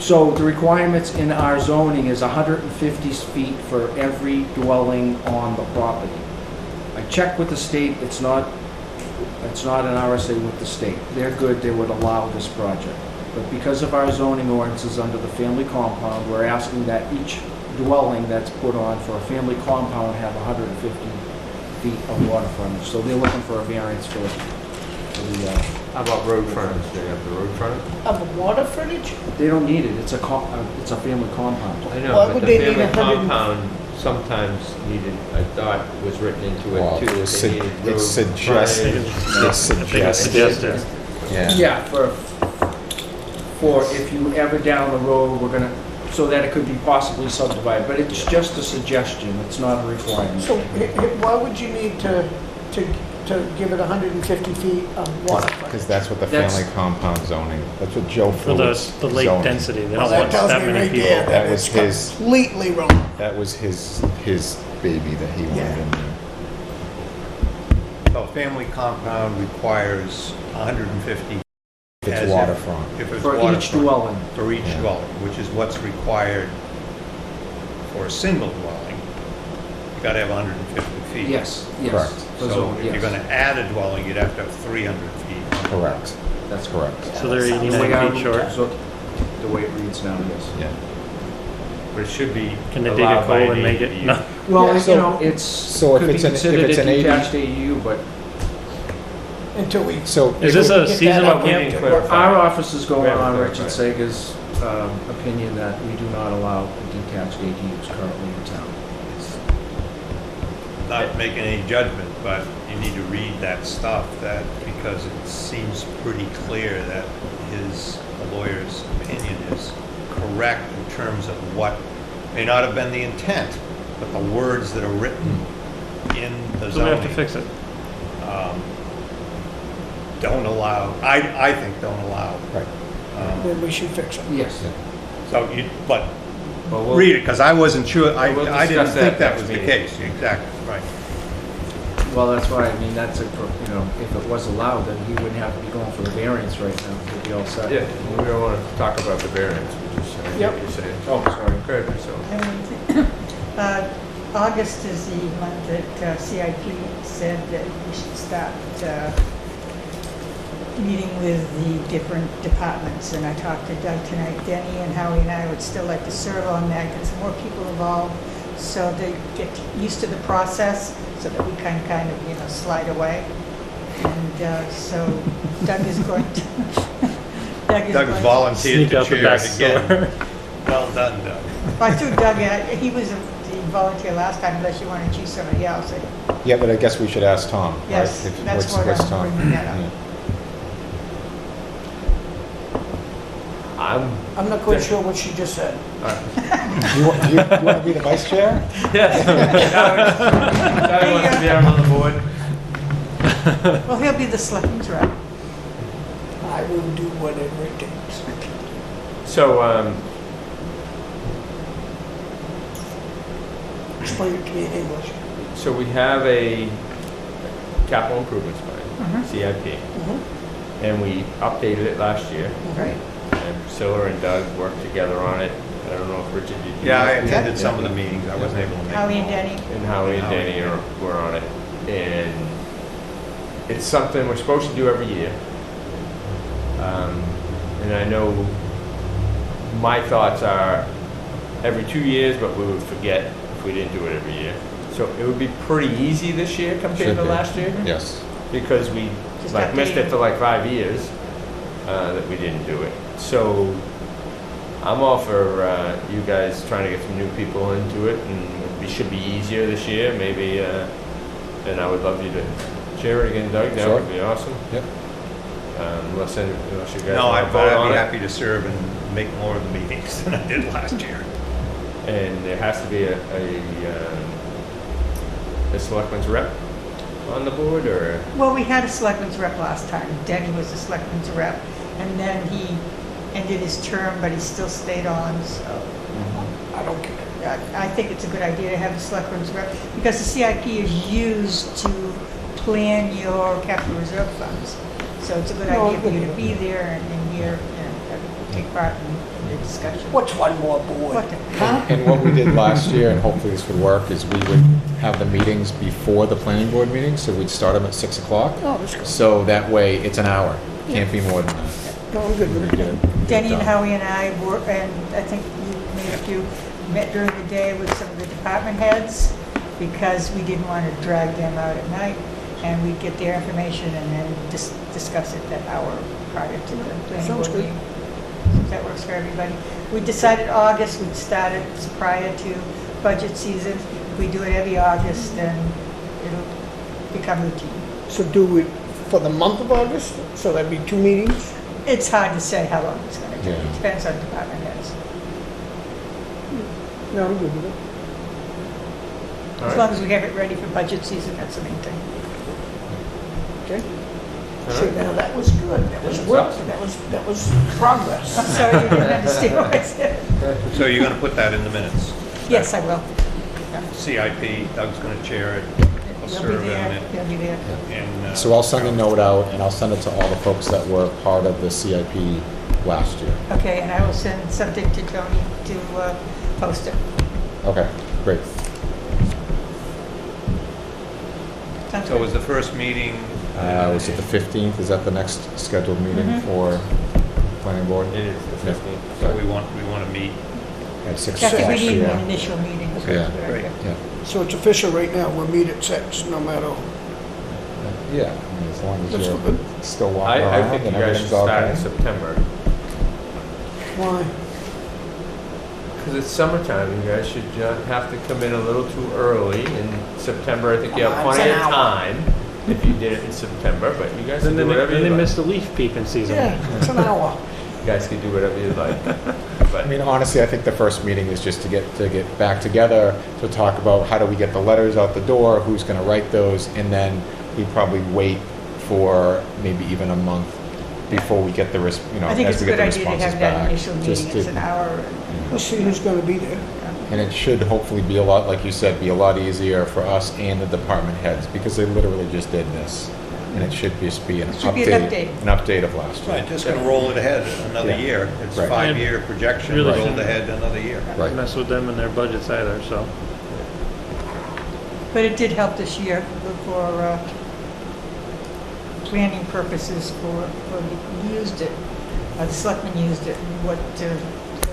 So the requirements in our zoning is 150 feet for every dwelling on the property. I checked with the state, it's not an RSA with the state. They're good, they would allow this project. But because of our zoning ordinances under the family compound, we're asking that each dwelling that's put on for a family compound have 150 feet of water frontage. So they're looking for a variance for the, How about road frontage? Do you have the road frontage? of the water frontage? they don't need it, it's a family compound. I know, Why but would the they need family 100? compound sometimes needed, I thought was written into Well, it too, that they needed road it's suggested, frontage. it's I think it's suggested, suggested. yeah. Yeah, for if you ever down the road, we're gonna, so that it could be possibly subdivided, but it's just a suggestion, it's not a requirement. So why would you need to give it 150 feet of water frontage? Because that's what the That's- family compound zoning, that's what Joe For the, Fluid's the lake zoning. density, they Well, don't that want tells that me many right people. there That was it's his- completely wrong. That was his baby that he wanted Yeah. in there. So a family compound requires 150 If as it's if- waterfront. if it's For each waterfront. dwelling. For each Yeah. dwelling, which is what's required for a single dwelling. You gotta have 150 feet. Yes, yes. Correct. For So zone, if you're yes. gonna add a dwelling, you'd have to have 300 feet. Correct, That's correct, So they're The way 89 feet short. The way it reads now, yes. yeah. But it should be Can they dig a allowed by hole an and make it? ADU. No. Well, Yeah, so- it's, so if could be it's an- if considered it's a an ADU detached ADU, but Until we, So, Is this a Get that seasonal up, we camp? didn't clarify. our office is going We haven't on clarified. Richard Sager's opinion that we do not allow detached ADUs currently in town. Not making any judgment, but you need to read that stuff because it seems pretty clear that the lawyer's opinion is correct in terms of what may not have been the intent, but the words that are written in the So we have to zoning fix it. don't allow, I think don't allow. right, then we should fix it. Yes. So But we'll- read it, because I wasn't sure, We'll I didn't discuss think that that next was the meeting. case, exactly, right. Well, that's why, I mean, that's if it was allowed, then he wouldn't have to be going for the variance right now, he'd be all set. Yeah, we don't want to talk about the variance, we just, I get what you're saying. Oh, sorry. Good, so. August is the month that CIP said that we should start meeting with the different departments, and I talked to Doug tonight. Denny and Howie and I would still like to serve on that, get some more people involved, so they get used to the process, so that we can kind of, slide away. And so Doug is going to... Doug's volunteered Sneak to out the chair back it again. door. Well done, Doug. I threw Doug in. He was the volunteer last time, unless you want to choose somebody else. yeah, but I guess we should ask Tom, right? Yes, If- that's what what's I'm Tom? bringing that up. Yeah. I'm not quite sure what she just said. You want to be the vice chair? Yes. Doug wants to be on the board. Well, he'll be the selectman's rep. I will do whatever it takes. So, explain it to me in English. So we have a capital improvements plan, CIP, and we updated it last year. Right. And Priscilla and Doug worked together on it. I don't know if Richard, did you? Yeah, I attended some of the meetings, I wasn't able to make them Howie and all. Denny. And Howie and Danny were on it. And it's something we're supposed to do every year. And I know my thoughts are every 2 years, but we would forget if we didn't do it every year. So it would be pretty easy this year compared Should to be. last year, Yes. because we Just like missed it updating. for like 5 years that we didn't do it. So I'm all for you guys trying to get some new people into it, and it should be easier this year, maybe. And I would love you to chair it again, Doug. That Sure. would be awesome. Yep. Unless you guys No, want to vote I'd on be it. happy to serve and make more of the meetings than I did last year. And there has to be a selectman's rep on the board, or Well, we had a selectman's rep last time. Denny was the selectman's rep. And then he ended his term, but he still stayed on, so. I don't care. I think it's a good idea to have a selectman's rep, because the CIP is used to plan your capital reserve funds. So it's a good No, idea for you to good. be there and hear, take part in the discussion. What's one more board? What the- Huh? And what we did last year, and hopefully this would work, is we would have the meetings before the planning board meetings, so we'd start them at 6 o'clock. Oh, that's good. So that way, it's an hour, can't be more than that. No, I'm good with it. Denny and Howie and I were, and I think you made a few, met during the day with some of the department heads, because we didn't want to drag them out at night, and we'd get their information and then discuss it that hour prior to the planning Sounds board good. meeting. So if that works for everybody. We decided August, we'd start it prior to budget season. If we do it every August, then it'll become routine. So do it for the month of August? So that'd be 2 meetings? It's hard to say how long it's going to take. Yeah. It depends on department heads. No, I'm good with it. All As right. long as we have it ready for budget season, that's the main thing. Okay? All So right. now that was good. That was work. That was progress. I'm sorry you didn't understand what I said. So you're gonna put that in the minutes? Yes, I will. CIP, Doug's gonna chair it, I'll You'll serve be in there, it, you'll be there. and. So I'll send a note out, and I'll send it to all the folks that were part of the CIP last year. Okay, and I will send something to Tony to post it. Okay, great. Sounds So good. was the first meeting? Was it the 15th? Is that the next scheduled meeting for planning board? It is the Yeah. 15th. So we want to meet, At 6 I think we o'clock, need yeah. an initial meeting. so Yeah. it's very Right. good. Yeah, So it's official right now. We'll meet at 6, no matter. yeah, I mean, as long as That's you're good. still walking I around think you and guys should everything's start in okay. September. Why? Because it's summertime, you guys should have to come in a little too early. In September, I think you have Come on, plenty of it's an hour. time if you did it in September, but you guys Then can do whatever they you like. miss the leaf peeping season. Yeah, it's an hour. You guys can do whatever you like. I mean, honestly, I think the first meeting is just to get back together, to talk about how do we get the letters out the door, who's gonna write those, and then we probably wait for maybe even a month before we get the, I think as it's a we get good the idea to responses have that back. initial Just meeting. It's to- an hour. We'll see who's going to be there. And it should hopefully be a lot, like you said, be a lot easier for us and the department heads, because they literally just did this. And it should just be an It should be an update. of last year. right, just gonna roll it ahead another Yeah. year. It's a Right. 5-year projection, Really rolled shouldn't- ahead another year. Right. Mess with them and their budgets either, so. But it did help this year for planning purposes we used it. The selectmen used it, what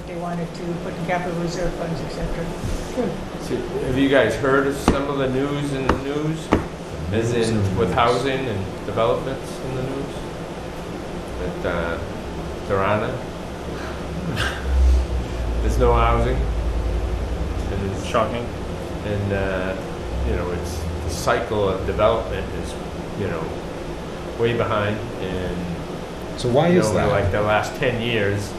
they wanted to put in capital reserve funds, et cetera. So, have you guys heard of some of the news in the news? As in with housing and developments in the news? That Tirana? There's no housing. And it's Shocking. And, it's the cycle of development is, way behind. And, So why is that? like the last 10 years,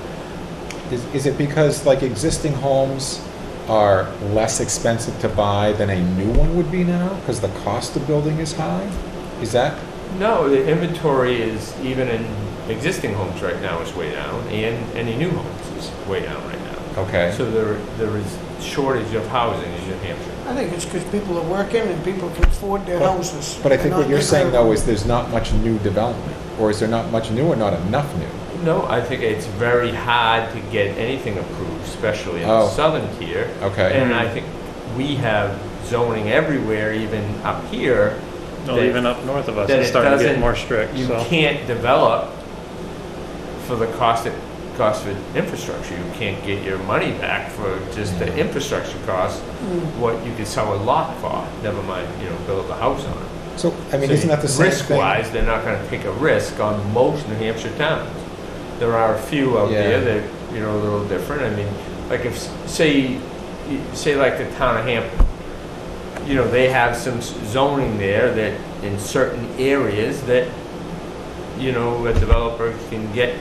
Is it because like existing homes are less expensive to buy than a new one would be now? Because the cost of building is high? Is that? no, the inventory is even in existing homes right now is way down, and any new homes is way down right now. Okay. So there is shortage of housing in New Hampshire. I think it's because people are working and people can afford their houses. But I think They're what not you're getting saying a- though is there's not much new development, or is there not much new or not enough new? No, I think it's very hard to get anything approved, especially in Oh. the southern tier. Okay. And I think we have zoning everywhere, even up here. Well, that- even up north of us, that it's it starting to get doesn't- more strict, You so. can't develop for the cost for infrastructure. You can't get your money back for just the infrastructure cost, what you could sell a lot for, never mind, build a house on it. So, I mean, So isn't that the same thing? Risk-wise, they're not gonna take a risk on most New Hampshire towns. There are a few out Yeah. there that, a little different. I mean, like if, say like the town of Hampton, they have some zoning there that in certain areas that, a developer can get,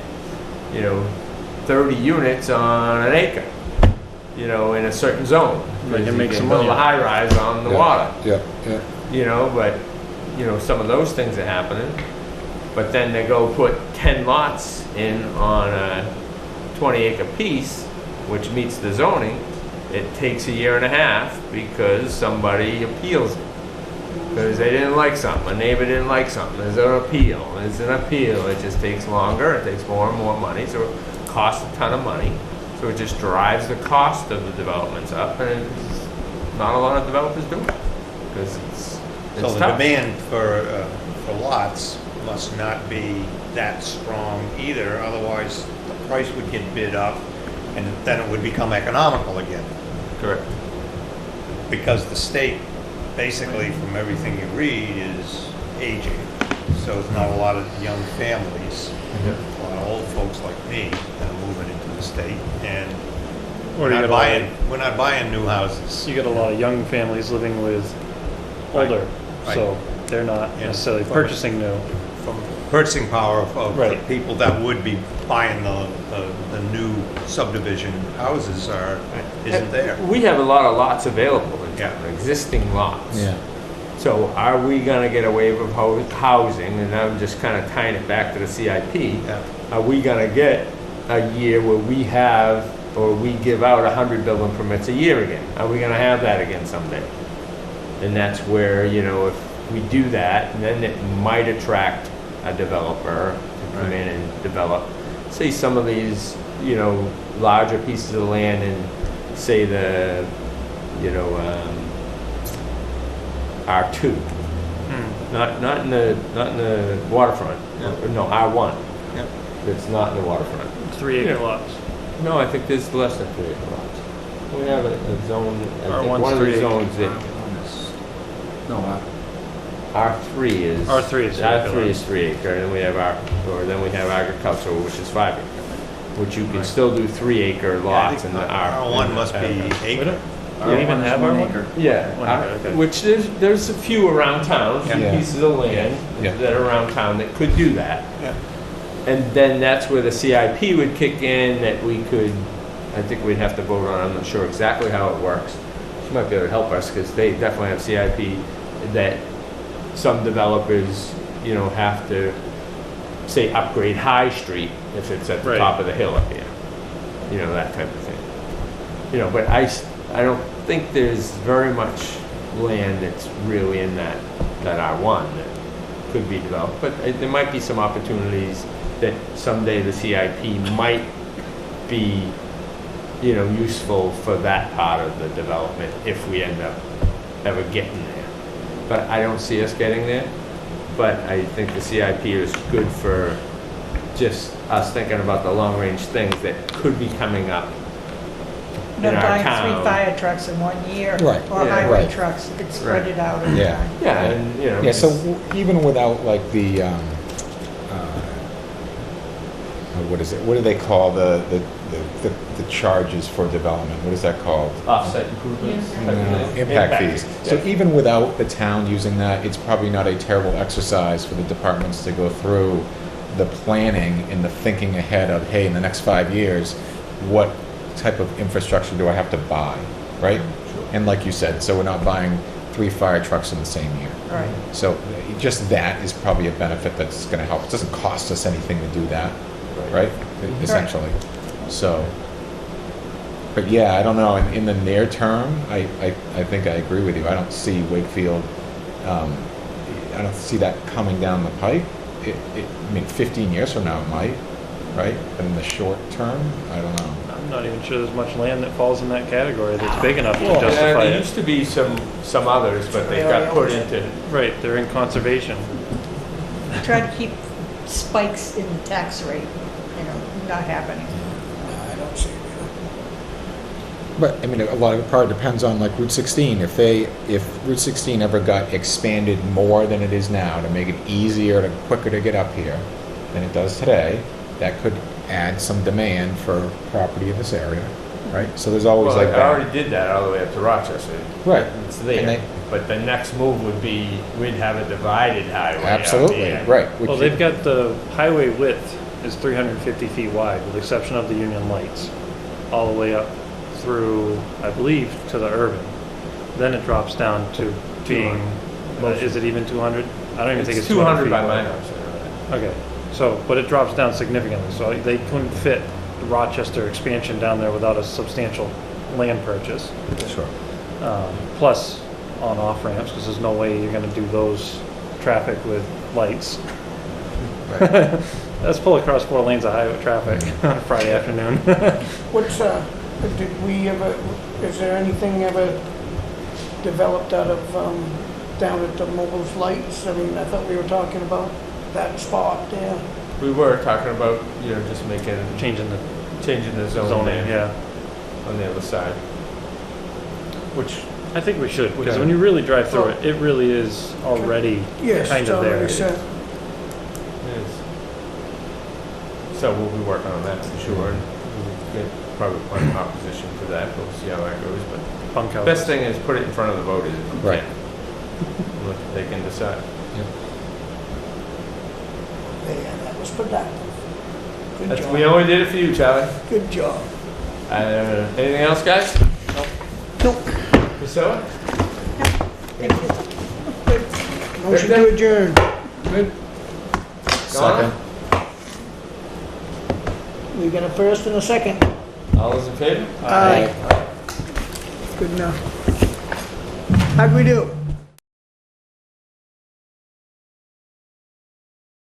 30 units on an acre, in a certain zone. They can Because make you some build money. a high rise on the Yeah. water. Yeah. But, some of those things are happening. But then they go put 10 lots in on a 20-acre piece, which meets the zoning. It takes a year and a half because somebody appeals it. Because they didn't like something, a neighbor didn't like something, there's an appeal, it just takes longer, it takes more and more money, so it costs a ton of money. So it just drives the cost of the developments up, and it's not a lot of developers do it, because it's So the tough. demand for lots must not be that strong either, otherwise the price would get bid up and then it would become economical again. Correct. Because the state, basically from everything you read, is aging. So there's not a lot of young families, a lot of old folks like me that are moving into the state, and Or you get a lot we're not buying new houses. You get a lot of young families living with older, Right. so they're not Yeah. necessarily purchasing new. From purchasing power of the Right. people that would be buying the new subdivision houses isn't there. We have a lot of lots available in Yeah. town, existing lots. Yeah. So are we gonna get a waiver of housing, and I'm just kind of tying it back to the CIP? Yeah. Are we gonna get a year where we have, or we give out 100 building permits a year again? Are we gonna have that again someday? And that's where, if we do that, then it might attract a developer to come in and develop, say some of these, larger pieces of land in, say the, R2. Not in the waterfront. No, R1. Yeah. It's not in the waterfront. 3-acre Yeah. lots. No, I think there's less than 3 acre lots. We have a zone, I think R1's one of the 3 acre. zones that No, R3 is. R3 is 3 acre R3 is lots. 3 acre, and then we have agricultural, which is 5 acre. Which you can still do 3 acre lots in the R. R1 must be acre. You even have one R1? acre. Yeah, One acre, okay. which there's a few around town, a few Yeah. pieces of land Yeah. that are around town that could do that. Yeah. And then that's where the CIP would kick in, that we could, I think we'd have to vote on, I'm not sure exactly how it works. She might be able to help us, because they definitely have CIP that some developers, have to, say, upgrade High Street if it's at the Right. top of the hill up here. That type of thing. But I don't think there's very much land that's really in that R1 that could be developed. But there might be some opportunities that someday the CIP might be, useful for that part of the development if we end up ever getting there. But I don't see us getting there. But I think the CIP is good for just us thinking about the long-range things that could be coming up in Not our buying 3 town. fire trucks in 1 year. Right. Or Yeah. highway Right. trucks, you could spread Right. it out over Yeah. time. Yeah, and, Yeah, so even without like what is it? What do they call the charges for development? What is that called? Offset improvements. type of thing. Impact fees. So Yeah. even without the town using that, it's probably not a terrible exercise for the departments to go through the planning and the thinking ahead of, hey, in the next 5 years, what type of infrastructure do I have to buy, right? And like you said, so we're not buying 3 fire trucks in the same year. Right. So just that is probably a benefit that's going to help. It doesn't cost us anything to do that, right? Essentially. So, but yeah, I don't know. In the near term, I I think I agree with you. I don't see Wakefield, I don't see that coming down the pipe. I mean, 15 years from now it might, right? But in the short term, I don't know. I'm not even sure there's much land that falls in that category that's big enough to Yeah, justify there it. used to be some others, but they got put into, Right, they're in conservation. Try to keep spikes in the tax rate, not happening. I don't see it. But, I mean, a lot of it probably depends on like Route 16. If Route 16 ever got expanded more than it is now to make it easier quicker to get up here than it does today, that could add some demand for property in this area, right? So there's always well, like I that. already did that all the way up to Rochester. Right. It's And there. they- But the next move would be, we'd have a divided highway out Absolutely, there. right. which Well, you- they've got the highway width is 350 feet wide, with the exception of the Union Lights, all the way up through, I believe, to the urban. Then it drops down to being, is it even 200? I don't even think it's 200 200 by feet my wide. house. Okay, so, but it drops down significantly, so they couldn't fit the Rochester expansion down there without a substantial land purchase. Sure. Plus on-off ramps, because there's no way you're gonna do those traffic with lights. Let's pull across 4 lanes of highway traffic on a Friday afternoon. What's, did we ever, is there anything ever developed out of, down at the Mobile's Lights? I mean, I thought we were talking about that spot there. We were talking about, just making, Changing the changing the zone zoning, there yeah. on the other side. Which, I think we should, because Okay. when you really drive through it, it really is already Yes, kind it's of there. already set. is. So we'll be working on that for sure. And we'll get probably plenty of opposition for that, but we'll see how that goes. But Bunk the houses. best thing is put it in front of the voters if you Right. can. Look, they can decide. Yeah, that was productive. Good That's, job. we only did it for you, Charlie. Good job. Anything else, guys? Nope. Priscilla? Motion to adjourn. Good. Second. We got a first and a second. All those in favor? Aye. Good enough. How'd we do?